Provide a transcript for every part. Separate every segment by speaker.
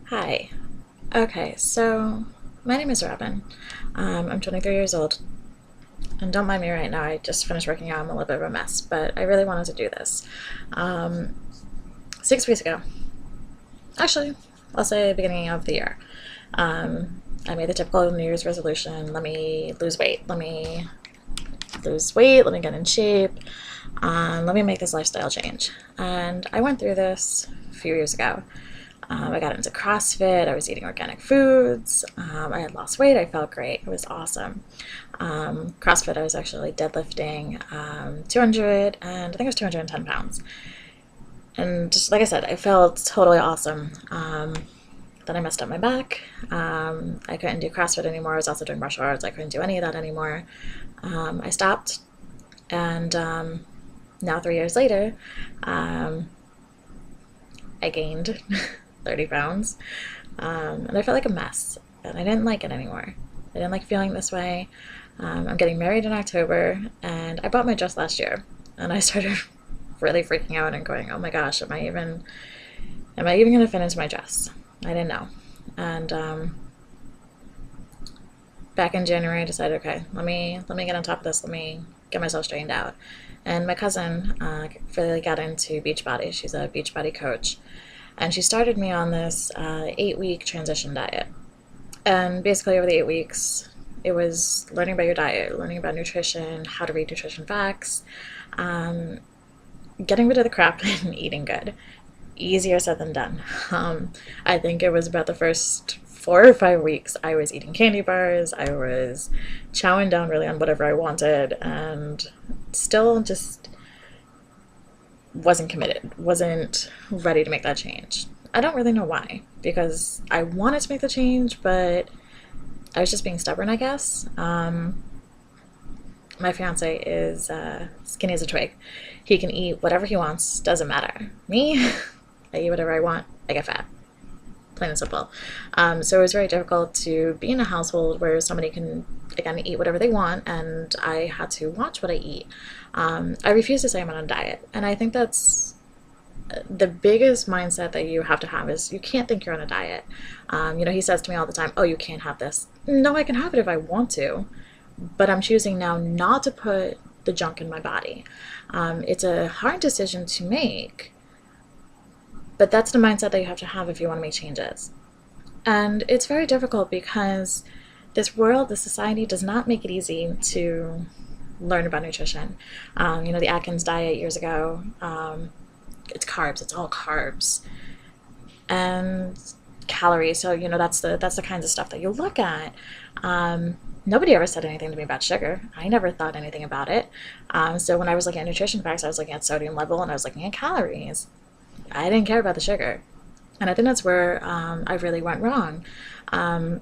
Speaker 1: Hi. Okay, so my name is Robin. I'm 23 years old, and don't mind me right now. I just finished working out. I'm a little bit of a mess, but I really wanted to do this. Um, 6 weeks ago, actually, I'll say beginning of the year, I made the typical New Year's resolution. Let me lose weight. Let me lose weight. Let me get in shape. Let me make this lifestyle change. And I went through this a few years ago. I got into CrossFit. I was eating organic foods. I had lost weight. I felt great. It was awesome. CrossFit, I was actually deadlifting 200 and I think it was 210 pounds. And just like I said, I felt totally awesome. Then I messed up my back. I couldn't do CrossFit anymore. I was also doing martial arts. I couldn't do any of that anymore. I stopped. And now, 3 years later, um, I gained 30 pounds. And I felt like a mess. And I didn't like it anymore. I didn't like feeling this way. I'm getting married in October, and I bought my dress last year. And I started really freaking out and going, "Oh my gosh, am I even going to fit into my dress?" I didn't know. And back in January, I decided, okay, let me get on top of this. Let me get myself straightened out. And my cousin really got into Beachbody. She's a Beachbody coach, and she started me on this 8-week transition diet. And basically, over the 8 weeks, it was learning about your diet, learning about nutrition, how to read nutrition facts, um, getting rid of the crap, and eating good. Easier said than done. I think it was about the first 4 or 5 weeks I was eating candy bars, I was chowing down really on whatever I wanted, and still just wasn't committed, wasn't ready to make that change. I don't really know why, because I wanted to make the change, but I was just being stubborn, I guess. My fiance is skinny as a twig. He can eat whatever he wants, doesn't matter. Me, I eat whatever I want, I get fat. Plain and simple. So it was very difficult to be in a household where somebody can, again, eat whatever they want, and I had to watch what I eat. I refuse to say I'm on a diet, and I think that's the biggest mindset that you have to have is you can't think you're on a diet. He says to me all the time, "Oh, you can't have this." No, I can have it if I want to, but I'm choosing now not to put the junk in my body. It's a hard decision to make, but that's the mindset that you have to have if you want to make changes. And it's very difficult because this world, this society does not make it easy to learn about nutrition. The Atkins diet years ago, it's carbs, it's all carbs. And calories. So, that's the kinds of stuff that you look at. Nobody ever said anything to me about sugar. I never thought anything about it. So when I was looking at nutrition facts, I was looking at sodium level and I was looking at calories. I didn't care about the sugar. And I think that's where I really went wrong. I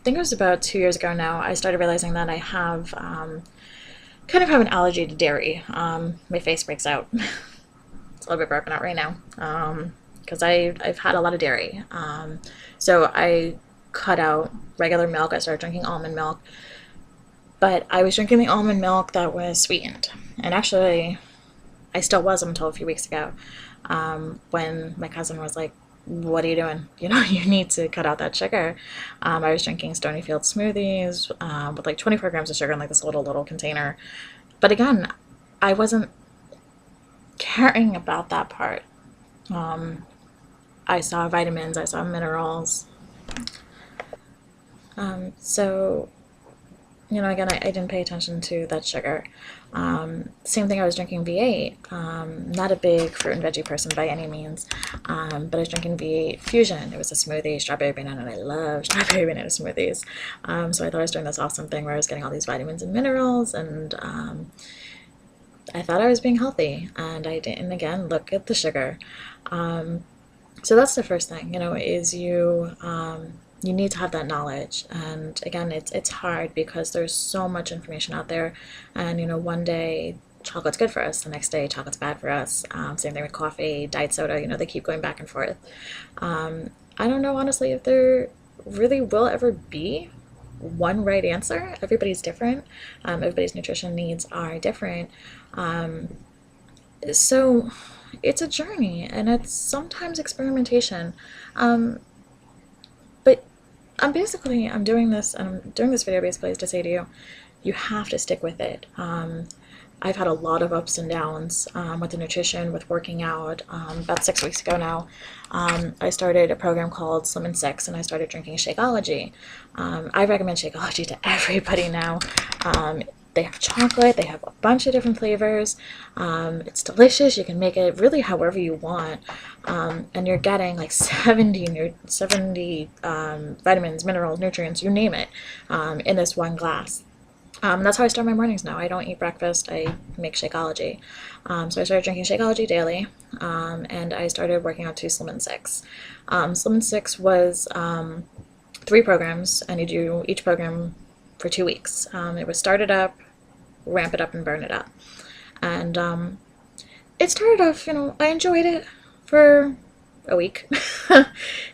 Speaker 1: think it was about 2 years ago now, I started realizing that I have kind of have an allergy to dairy. My face breaks out. It's a little bit broken out right now because I've had a lot of dairy. So I cut out regular milk. I started drinking almond milk. But I was drinking the almond milk that was sweetened. And actually, I still was until a few weeks ago when my cousin was like, "What are you doing? You need to cut out that sugar." I was drinking Stonyfield smoothies with like 24 grams of sugar in like this little container. But again, I wasn't caring about that part. Um, I saw vitamins, I saw minerals. So again, I didn't pay attention to that sugar. Same thing, I was drinking V8. Not a big fruit and veggie person by any means, but I was drinking V8 Fusion. It was a smoothie, strawberry banana, and I love strawberry banana smoothies. So I thought I was doing this awesome thing where I was getting all these vitamins and minerals, and I thought I was being healthy, and I didn't, again, look at the sugar. So that's the first thing, is you need to have that knowledge. And again, it's hard because there's so much information out there, and one day chocolate's good for us, the next day chocolate's bad for us. Same thing with coffee, diet soda. They keep going back and forth. I don't know honestly if there really will ever be one right answer. Everybody's different. Everybody's nutrition needs are different. So it's a journey and it's sometimes experimentation. Um, but I'm doing this and I'm doing this video basically to say to you, you have to stick with it. I've had a lot of ups and downs with the nutrition, with working out. About 6 weeks ago now, I started a program called Slim and Six, and I started drinking Shakeology. I recommend Shakeology to everybody now. They have chocolate, they have a bunch of different flavors. It's delicious. You can make it really however you want. And you're getting like 70 vitamins, minerals, nutrients, you name it, in this one glass. That's how I start my mornings now. I don't eat breakfast. I make Shakeology. So I started drinking Shakeology daily, and I started working out to Slim and Six. Slim and Six was 3 programs, and you do each program for 2 weeks. It was start it up, ramp it up, and burn it up. And it started off, I enjoyed it for a week,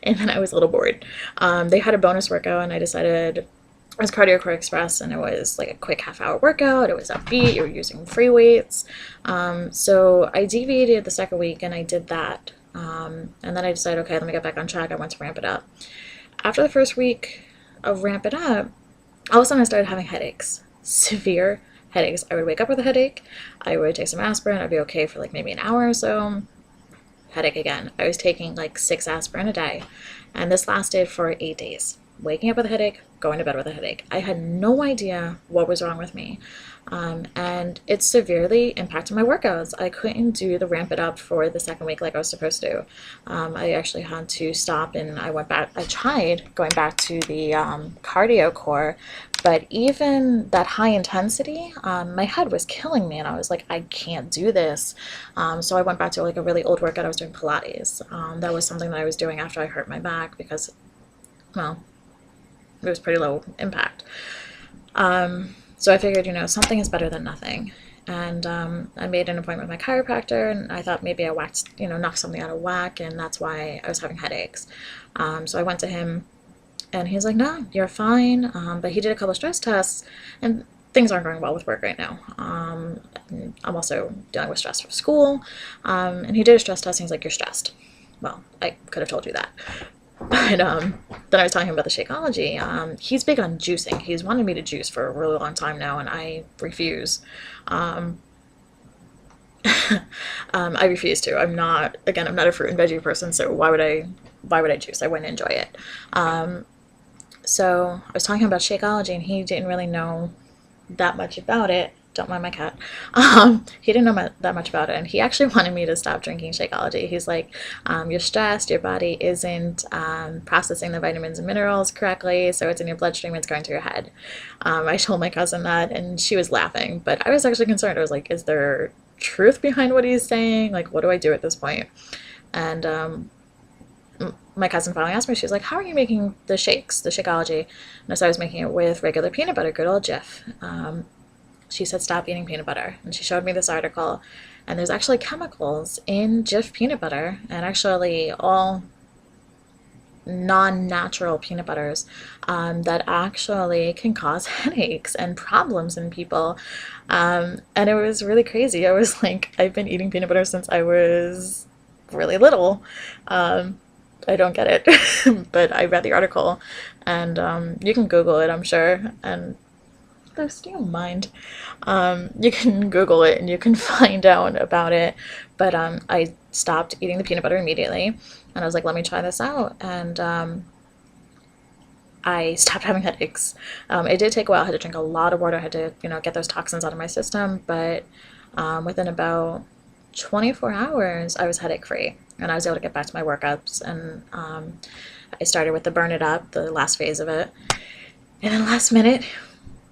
Speaker 1: and then I was a little bored. They had a bonus workout, and I decided it was Cardio Core Express, and it was like a quick half-hour workout. It was upbeat. You were using free weights. So I deviated the second week, and I did that. And then I decided, okay, let me get back on track. I want to ramp it up. After the first week of ramp it up, all of a sudden I started having headaches, severe headaches. I would wake up with a headache. I would take some aspirin. I'd be okay for like maybe an hour or so. Headache again. I was taking like 6 aspirin a day, and this lasted for 8 days. Waking up with a headache, going to bed with a headache. I had no idea what was wrong with me. And it severely impacted my workouts. I couldn't do the ramp it up for the second week like I was supposed to. I actually had to stop, and I went back. I tried going back to the cardio core, but even that high intensity, my head was killing me, and I was like, I can't do this. So I went back to like a really old workout. I was doing Pilates. That was something that I was doing after I hurt my back because, well, it was pretty low impact. So I figured, something is better than nothing. And I made an appointment with my chiropractor, and I thought maybe I knocked something out of whack, and that's why I was having headaches. So I went to him, and he's like, no, you're fine. But he did a couple of stress tests, and things aren't going well with work right now. I'm also dealing with stress from school. And he did a stress test, and he's like, you're stressed. Well, I could have told you that. But then I was talking about the Shakeology. He's big on juicing. He's wanted me to juice for a really long time now, and I refuse. I refuse to. I'm not a fruit and veggie person, so why would I juice? I wouldn't enjoy it. So I was talking about Shakeology, and he didn't really know that much about it. Don't mind my cat. He didn't know that much about it, and he actually wanted me to stop drinking Shakeology. He's like, you're stressed, your body isn't processing the vitamins and minerals correctly, so it's in your bloodstream, it's going to your head. I told my cousin that, and she was laughing, but I was actually concerned. I was like, is there truth behind what he's saying? Like, what do I do at this point? And my cousin finally asked me, she was like, how are you making the shakes, the Shakeology? And so I was making it with regular peanut butter, good old Jif. She said, stop eating peanut butter. And she showed me this article. And there's actually chemicals in Jif peanut butter, and actually all non-natural peanut butters, that actually can cause headaches and problems in people. And it was really crazy. I was like, I've been eating peanut butter since I was really little. I don't get it. But I read the article, and you can Google it, I'm sure. And do you mind? You can Google it and you can find out about it. But I stopped eating the peanut butter immediately, and I was like, let me try this out. And I stopped having headaches. It did take a while. I had to drink a lot of water. I had to, get those toxins out of my system. But within about 24 hours, I was headache free, and I was able to get back to my workouts. And I started with the burn it up, the last phase of it. And then last minute,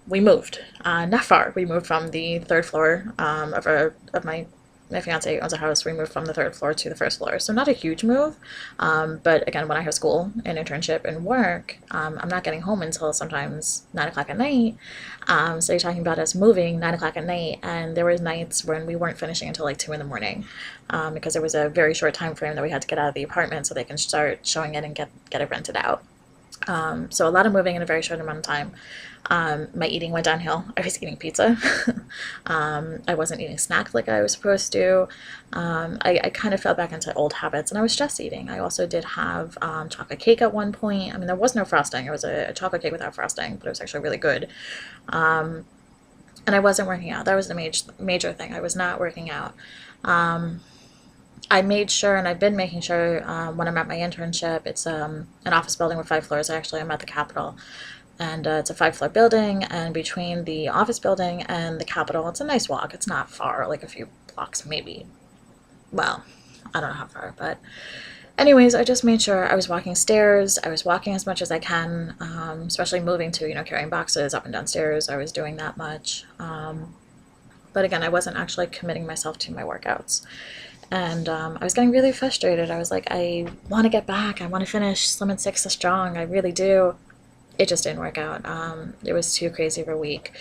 Speaker 1: we moved, not far. We moved from the 3rd floor of my fiance owns a house. We moved from the 3rd floor to the 1st floor, so not a huge move. But again, when I have school and internship and work, I'm not getting home until sometimes 9 o'clock at night. So you're talking about us moving 9 o'clock at night, and there were nights when we weren't finishing until like 2 in the morning, because there was a very short time frame that we had to get out of the apartment so they can start showing it and get it rented out. So a lot of moving in a very short amount of time. My eating went downhill. I was eating pizza. I wasn't eating snacks like I was supposed to. I kind of fell back into old habits, and I was stress eating. I also did have chocolate cake at one point. I mean, there was no frosting. It was a chocolate cake without frosting, but it was actually really good. Um, and I wasn't working out. That was the major thing. I was not working out. Um, I made sure, and I've been making sure when I'm at my internship, it's an office building with 5 floors. Actually, I'm at the Capitol, and it's a 5 floor building. And between the office building and the Capitol, it's a nice walk. It's not far, like a few blocks, maybe. Well, I don't know how far, but anyways, I just made sure I was walking stairs. I was walking as much as I can, especially moving to, carrying boxes up and down stairs. I was doing that much. But again, I wasn't actually committing myself to my workouts. And I was getting really frustrated. I was like, I want to get back. I want to finish Slim and Six strong. I really do. It just didn't work out. It was too crazy of a week.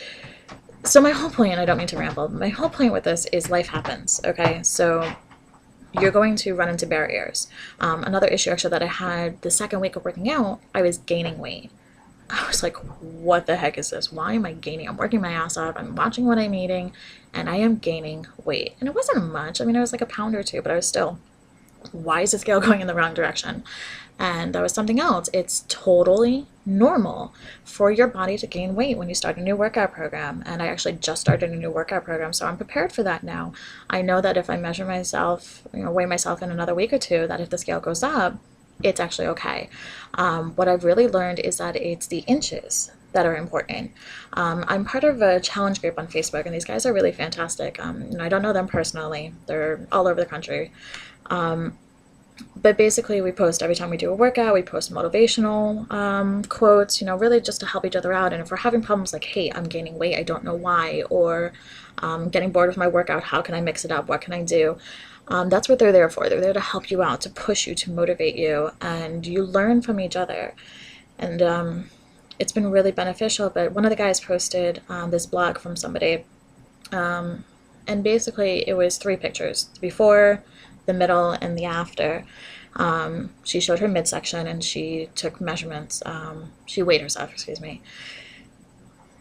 Speaker 1: So my whole point, and I don't mean to ramble, but my whole point with this is life happens, okay? So you're going to run into barriers. Another issue actually that I had the second week of working out, I was gaining weight. I was like, what the heck is this? Why am I gaining? I'm working my ass off. I'm watching what I'm eating, and I am gaining weight. And it wasn't much. I mean, it was like a pound or two, but I was still, why is the scale going in the wrong direction? And that was something else. It's totally normal for your body to gain weight when you start a new workout program. And I actually just started a new workout program, so I'm prepared for that now. I know that if I measure myself, weigh myself in another week or two, that if the scale goes up, it's actually okay. What I've really learned is that it's the inches that are important. I'm part of a challenge group on Facebook, and these guys are really fantastic. I don't know them personally. They're all over the country. But basically, we post every time we do a workout. We post motivational quotes, really just to help each other out. And if we're having problems like, hey, I'm gaining weight, I don't know why, or getting bored with my workout, how can I mix it up? What can I do? That's what they're there for. They're there to help you out, to push you, to motivate you, and you learn from each other. And it's been really beneficial. But one of the guys posted this blog from somebody, and basically it was 3 pictures: the before, the middle, and the after. She showed her midsection, and she took measurements. She weighed herself, excuse me.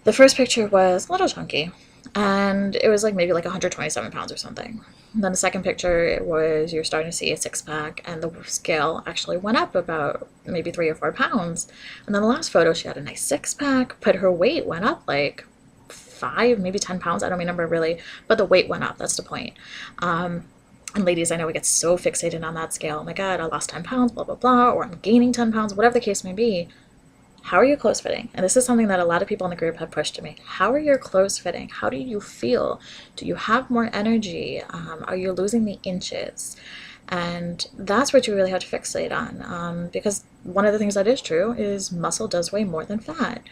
Speaker 1: The first picture was a little chunky, and it was like maybe like 127 pounds or something. And then the second picture, it was, you're starting to see a six-pack, and the scale actually went up about maybe 3 or 4 pounds. And then the last photo, she had a nice six-pack, but her weight went up like 5, maybe 10 pounds. I don't remember really, but the weight went up. That's the point. And ladies, I know we get so fixated on that scale. Oh my God, I lost 10 pounds, blah, blah, blah, or I'm gaining 10 pounds, whatever the case may be. How are your clothes fitting? And this is something that a lot of people in the group have pushed to me. How are your clothes fitting? How do you feel? Do you have more energy? Are you losing the inches? And that's what you really have to fixate on. Because one of the things that is true is muscle does weigh more than fat.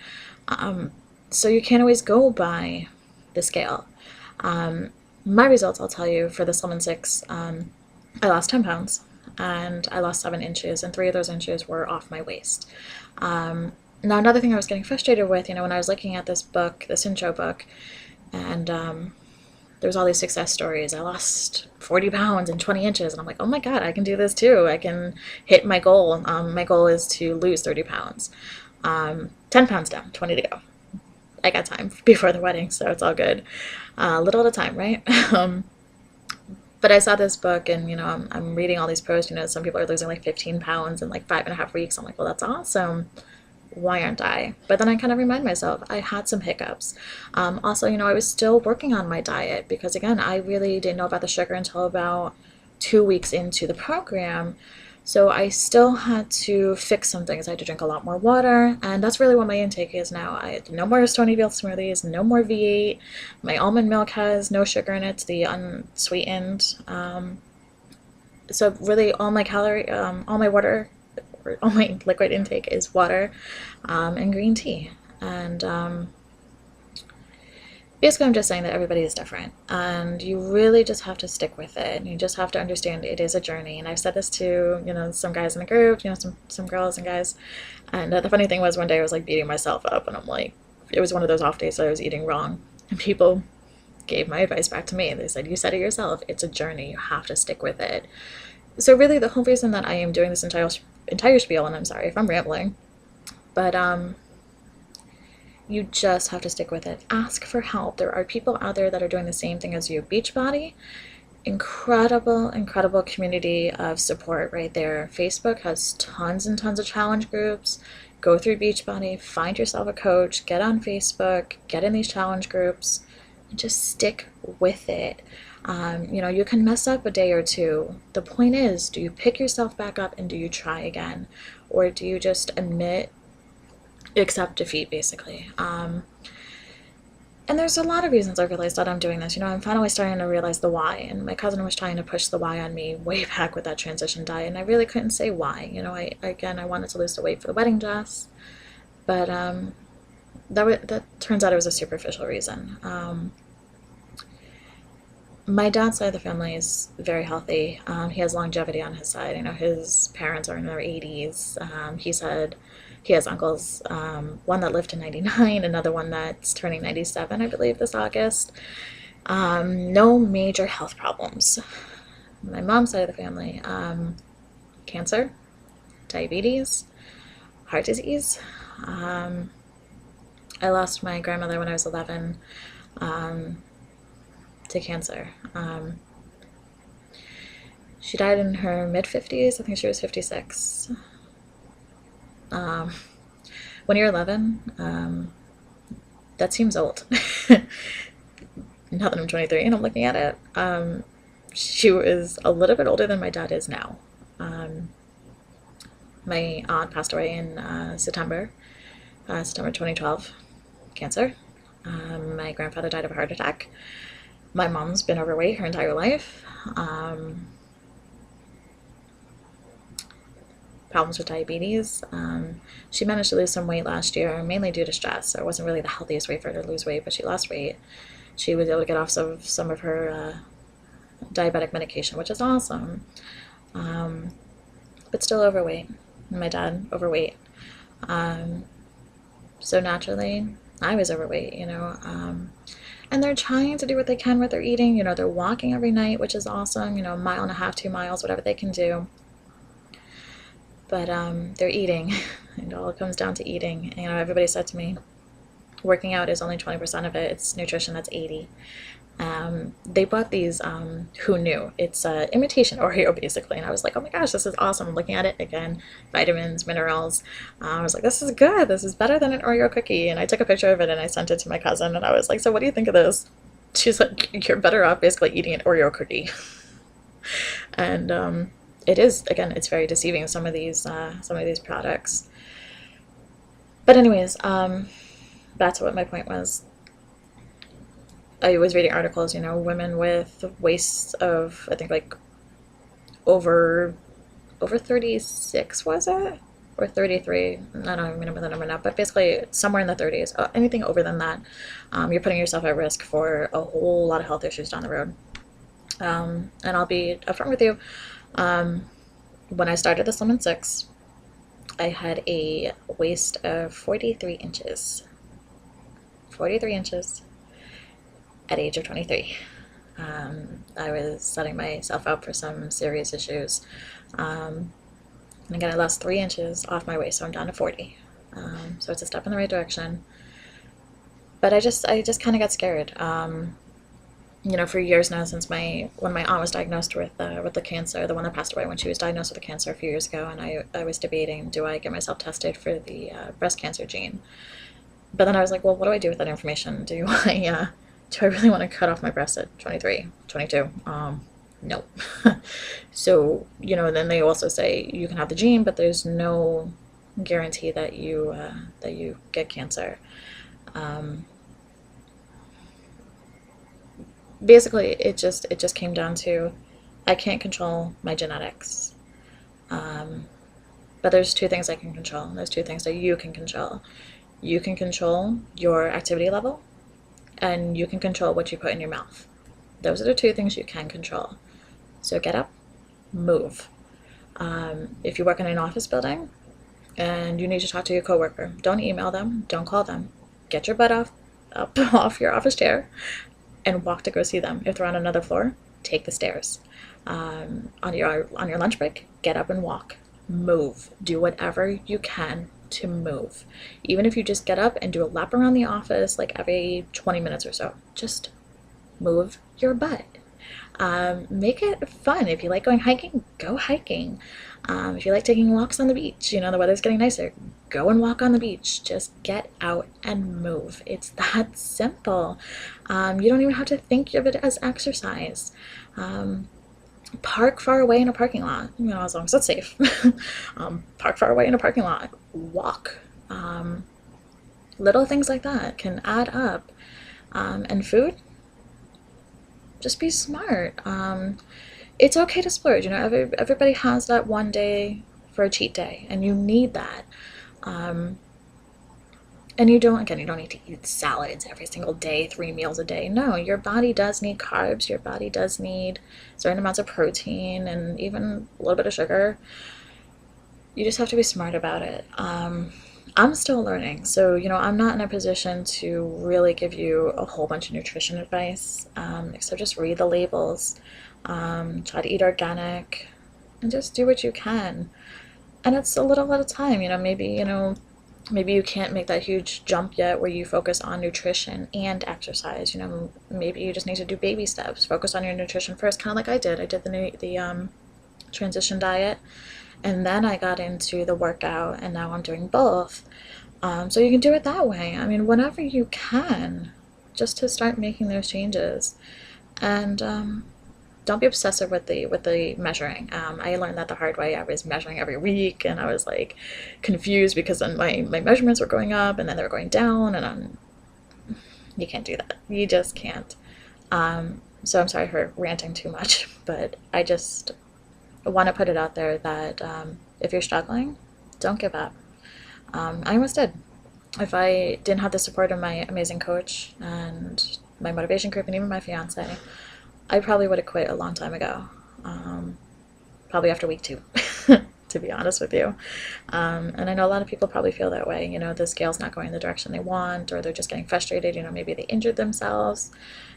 Speaker 1: So you can't always go by the scale. My results, I'll tell you, for the Slim and Six, I lost 10 pounds and I lost 7 inches, and 3 of those inches were off my waist. Now, another thing I was getting frustrated with, when I was looking at this book, this intro book, and there was all these success stories. I lost 40 pounds and 20 inches, and I'm like, oh my God, I can do this too. I can hit my goal. My goal is to lose 30 pounds. 10 pounds down, 20 to go. I got time before the wedding, so it's all good. Little at a time, right? But I saw this book, and I'm reading all these posts. Some people are losing like 15 pounds in like 5.5 weeks. I'm like, well, that's awesome. Why aren't I? But then I kind of remind myself I had some hiccups. Also, I was still working on my diet because, again, I really didn't know about the sugar until about 2 weeks into the program. So I still had to fix some things. I had to drink a lot more water, and that's really what my intake is now. No more Stonyville smoothies, no more V8. My almond milk has no sugar in it, it's the unsweetened. So really, all my water, all my liquid intake is water and green tea. And basically, I'm just saying that everybody is different, and you really just have to stick with it. And you just have to understand it is a journey. And I've said this to, some guys in the group, some girls and guys. And the funny thing was, one day I was like beating myself up, and I'm like, it was one of those off days that I was eating wrong. And people gave my advice back to me. They said, you said it yourself, it's a journey. You have to stick with it. So really, the whole reason that I am doing this entire spiel, and I'm sorry if I'm rambling, But you just have to stick with it. Ask for help. There are people out there that are doing the same thing as you. Beachbody, incredible, incredible community of support right there. Facebook has tons and tons of challenge groups. Go through Beachbody, find yourself a coach, get on Facebook, get in these challenge groups, and just stick with it. You can mess up a day or two. The point is, do you pick yourself back up and do you try again? Or do you just accept defeat, basically? And there's a lot of reasons I realized that I'm doing this. I'm finally starting to realize the why. And my cousin was trying to push the why on me way back with that transition diet, and I really couldn't say why. I wanted to lose the weight for the wedding dress, but that turns out it was a superficial reason. My dad's side of the family is very healthy. He has longevity on his side. His parents are in their 80s. He said he has uncles, one that lived to 99, another one that's turning 97, I believe, this August. No major health problems. My mom's side of the family, cancer, diabetes, heart disease. I lost my grandmother when I was 11 to cancer. She died in her mid-50s. I think she was 56. When you're 11, that seems old. Now that I'm 23 and I'm looking at it, she was a little bit older than my dad is now. My aunt passed away in September 2012, cancer. My grandfather died of a heart attack. My mom's been overweight her entire life. Problems with diabetes. She managed to lose some weight last year, mainly due to stress. So it wasn't really the healthiest way for her to lose weight, but she lost weight. She was able to get off some of her diabetic medication, which is awesome. But still overweight. My dad, overweight. So naturally, I was overweight, and they're trying to do what they can with their eating. They're walking every night, which is awesome. A mile and a half, 2 miles, whatever they can do. But they're eating. It all comes down to eating. Everybody said to me, working out is only 20% of it. It's nutrition, that's 80. They bought these, who knew? It's imitation Oreo, basically. And I was like, oh my gosh, this is awesome. I'm looking at it again, vitamins, minerals. I was like, this is good. This is better than an Oreo cookie. And I took a picture of it and I sent it to my cousin. And I was like, so what do you think of this? She's like, you're better off basically eating an Oreo cookie. And it is, again, it's very deceiving, some of these products. But anyways, back to what my point was. I was reading articles, women with waists of, I think, like over 36, was it? Or 33, I don't even remember the number now, but basically somewhere in the 30s. Anything over than that, you're putting yourself at risk for a whole lot of health issues down the road. And I'll be upfront with you. When I started the Slim in 6, I had a waist of 43 inches. 43 inches at age of 23. I was setting myself up for some serious issues. And again, I lost 3 inches off my waist, so I'm down to 40. So it's a step in the right direction. But I just kind of got scared. For years now, since when my aunt was diagnosed with the cancer, the one that passed away when she was diagnosed with the cancer a few years ago, and I was debating, do I get myself tested for the breast cancer gene? But then I was like, well, what do I do with that information? Do I really want to cut off my breast at 23, 22? No. So, then they also say you can have the gene, but there's no guarantee that you get cancer. Basically, it just came down to, I can't control my genetics. But there's 2 things I can control. There's 2 things that you can control. You can control your activity level, and you can control what you put in your mouth. Those are the 2 things you can control. So get up, move. If you work in an office building and you need to talk to your coworker, don't email them, don't call them. Get your butt up off your office chair and walk to go see them. If they're on another floor, take the stairs. On your lunch break, get up and walk. Move. Do whatever you can to move. Even if you just get up and do a lap around the office like every 20 minutes or so, just move your butt. Make it fun. If you like going hiking, go hiking. If you like taking walks on the beach, the weather's getting nicer, go and walk on the beach. Just get out and move. It's that simple. You don't even have to think of it as exercise. Park far away in a parking lot, as long as it's safe. Park far away in a parking lot. Walk. Little things like that can add up. And food, just be smart. It's okay to splurge. Everybody has that one day for a cheat day, and you need that. And you don't need to eat salads every single day, 3 meals a day. No, your body does need carbs. Your body does need certain amounts of protein and even a little bit of sugar. You just have to be smart about it. I'm still learning, so I'm not in a position to really give you a whole bunch of nutrition advice, except just read the labels, try to eat organic, and just do what you can. And it's a little at a time. Maybe you can't make that huge jump yet where you focus on nutrition and exercise. Maybe you just need to do baby steps. Focus on your nutrition first, kind of like I did. I did the transition diet, and then I got into the workout, and now I'm doing both. So you can do it that way. Whenever you can, just to start making those changes. And don't be obsessive with the measuring. I learned that the hard way. I was measuring every week, and I was like confused because then my measurements were going up and then they were going down, and you can't do that. You just can't. So I'm sorry for ranting too much, but I just want to put it out there that if you're struggling, don't give up. I almost did. If I didn't have the support of my amazing coach and my motivation group and even my fiance, I probably would have quit a long time ago. Probably after week 2, to be honest with you. And I know a lot of people probably feel that way. The scale's not going in the direction they want, or they're just getting frustrated. Maybe they injured themselves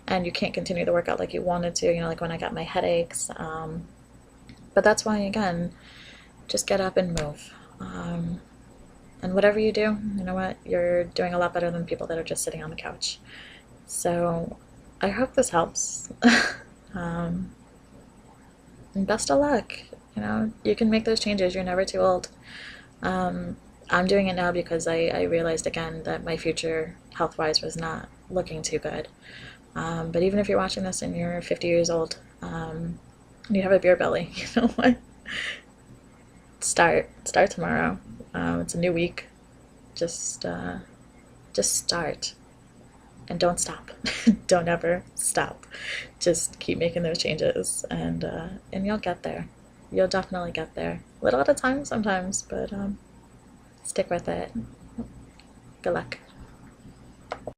Speaker 1: and you can't continue the workout like you wanted to, like when I got my headaches. But that's why, again, just get up and move. And whatever you do, you know what? You're doing a lot better than people that are just sitting on the couch. So I hope this helps. And best of luck. You can make those changes. You're never too old. I'm doing it now because I realized again that my future health-wise was not looking too good. But even if you're watching this and you're 50 years old, and you have a beer belly, you know what? Start tomorrow. It's a new week. Just start. And don't stop. Don't ever stop. Just keep making those changes, and you'll get there. You'll definitely get there. A little at a time sometimes, but stick with it. Good luck.